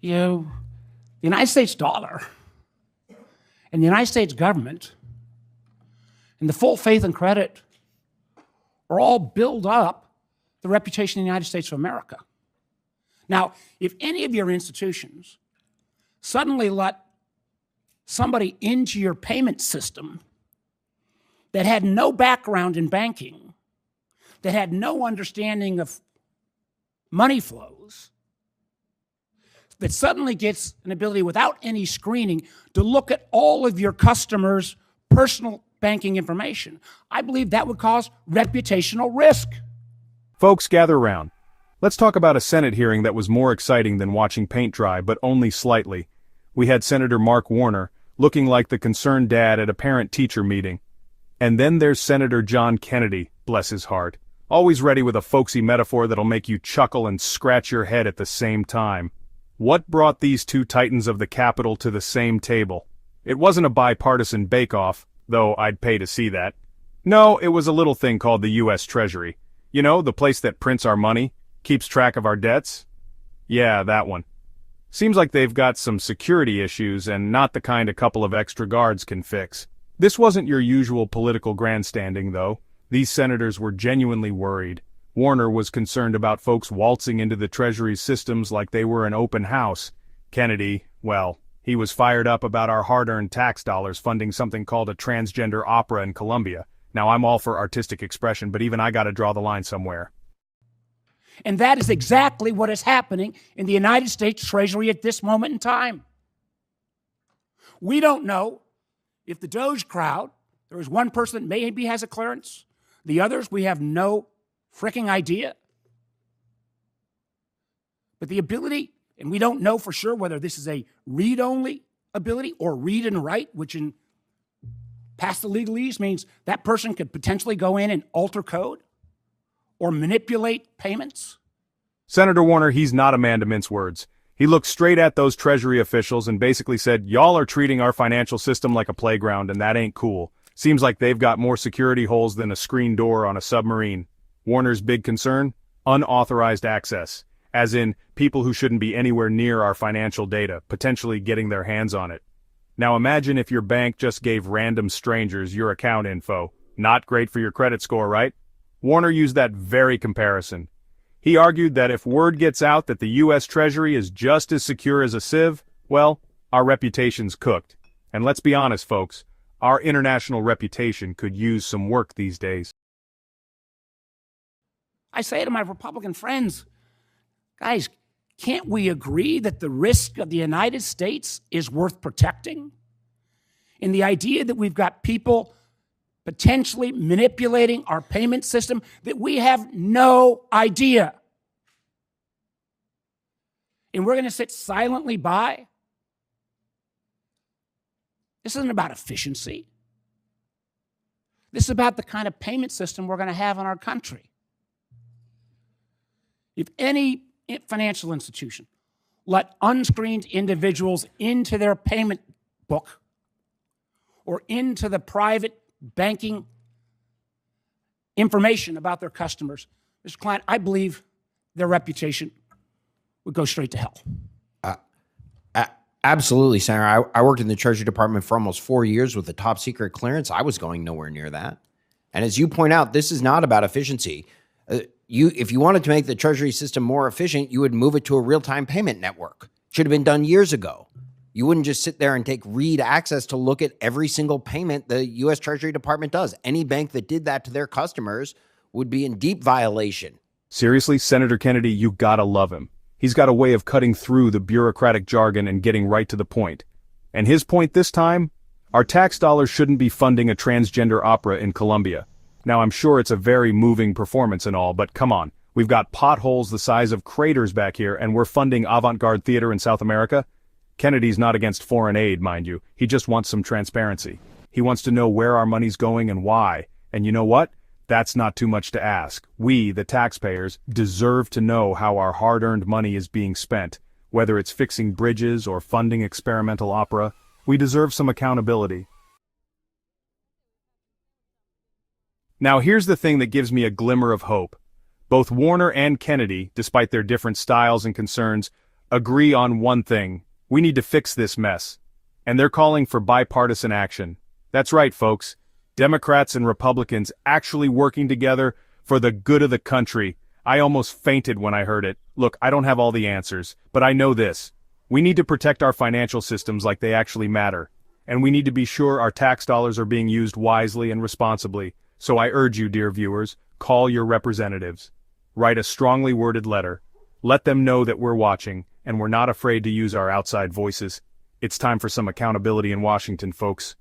The United States dollar and the United States government and the full faith and credit are all build up the reputation of the United States of America. Now, if any of your institutions suddenly let somebody into your payment system that had no background in banking, that had no understanding of money flows, that suddenly gets an ability without any screening to look at all of your customers' personal banking information, I believe that would cause reputational risk. Folks, gather around. Let's talk about a Senate hearing that was more exciting than watching paint dry, but only slightly. We had Senator Mark Warner, looking like the concerned dad at a parent-teacher meeting. And then there's Senator John Kennedy, bless his heart, always ready with a folksy metaphor that'll make you chuckle and scratch your head at the same time. What brought these two titans of the Capitol to the same table? It wasn't a bipartisan bake-off, though I'd pay to see that. No, it was a little thing called the U.S. Treasury. You know, the place that prints our money, keeps track of our debts? Yeah, that one. Seems like they've got some security issues and not the kind a couple of extra guards can fix. This wasn't your usual political grandstanding, though. These senators were genuinely worried. Warner was concerned about folks waltzing into the Treasury's systems like they were an open house. Kennedy, well, he was fired up about our hard-earned tax dollars funding something called a transgender opera in Colombia. Now, I'm all for artistic expression, but even I gotta draw the line somewhere. And that is exactly what is happening in the United States Treasury at this moment in time. We don't know if the Doge crowd, there is one person that maybe has a clearance, the others, we have no fricking idea. But the ability, and we don't know for sure whether this is a read-only ability or read and write, which in past the legalese means that person could potentially go in and alter code or manipulate payments. Senator Warner, he's not a man to mince words. He looked straight at those Treasury officials and basically said, y'all are treating our financial system like a playground and that ain't cool. Seems like they've got more security holes than a screen door on a submarine. Warner's big concern? Unauthorized access. As in, people who shouldn't be anywhere near our financial data, potentially getting their hands on it. Now imagine if your bank just gave random strangers your account info. Not great for your credit score, right? Warner used that very comparison. He argued that if word gets out that the U.S. Treasury is just as secure as a sieve, well, our reputation's cooked. And let's be honest, folks, our international reputation could use some work these days. I say to my Republican friends, guys, can't we agree that the risk of the United States is worth protecting? And the idea that we've got people potentially manipulating our payment system that we have no idea. And we're going to sit silently by. This isn't about efficiency. This is about the kind of payment system we're going to have in our country. If any financial institution let unscreened individuals into their payment book or into the private banking information about their customers, Mr. Klein, I believe their reputation would go straight to hell. Absolutely, Senator. I worked in the Treasury Department for almost 4 years with a top secret clearance. I was going nowhere near that. And as you point out, this is not about efficiency. If you wanted to make the Treasury system more efficient, you would move it to a real-time payment network. Should have been done years ago. You wouldn't just sit there and take read access to look at every single payment the U.S. Treasury Department does. Any bank that did that to their customers would be in deep violation. Seriously, Senator Kennedy, you gotta love him. He's got a way of cutting through the bureaucratic jargon and getting right to the point. And his point this time? Our tax dollars shouldn't be funding a transgender opera in Colombia. Now, I'm sure it's a very moving performance and all, but come on. We've got potholes the size of craters back here, and we're funding avant-garde theater in South America? Kennedy's not against foreign aid, mind you. He just wants some transparency. He wants to know where our money's going and why. And you know what? That's not too much to ask. We, the taxpayers, deserve to know how our hard-earned money is being spent. Whether it's fixing bridges or funding experimental opera, we deserve some accountability. Now here's the thing that gives me a glimmer of hope. Both Warner and Kennedy, despite their different styles and concerns, agree on one thing. We need to fix this mess. And they're calling for bipartisan action. That's right, folks. Democrats and Republicans actually working together for the good of the country. I almost fainted when I heard it. Look, I don't have all the answers, but I know this. We need to protect our financial systems like they actually matter. And we need to be sure our tax dollars are being used wisely and responsibly. So I urge you, dear viewers, call your representatives. Write a strongly worded letter. Let them know that we're watching, and we're not afraid to use our outside voices. It's time for some accountability in Washington, folks.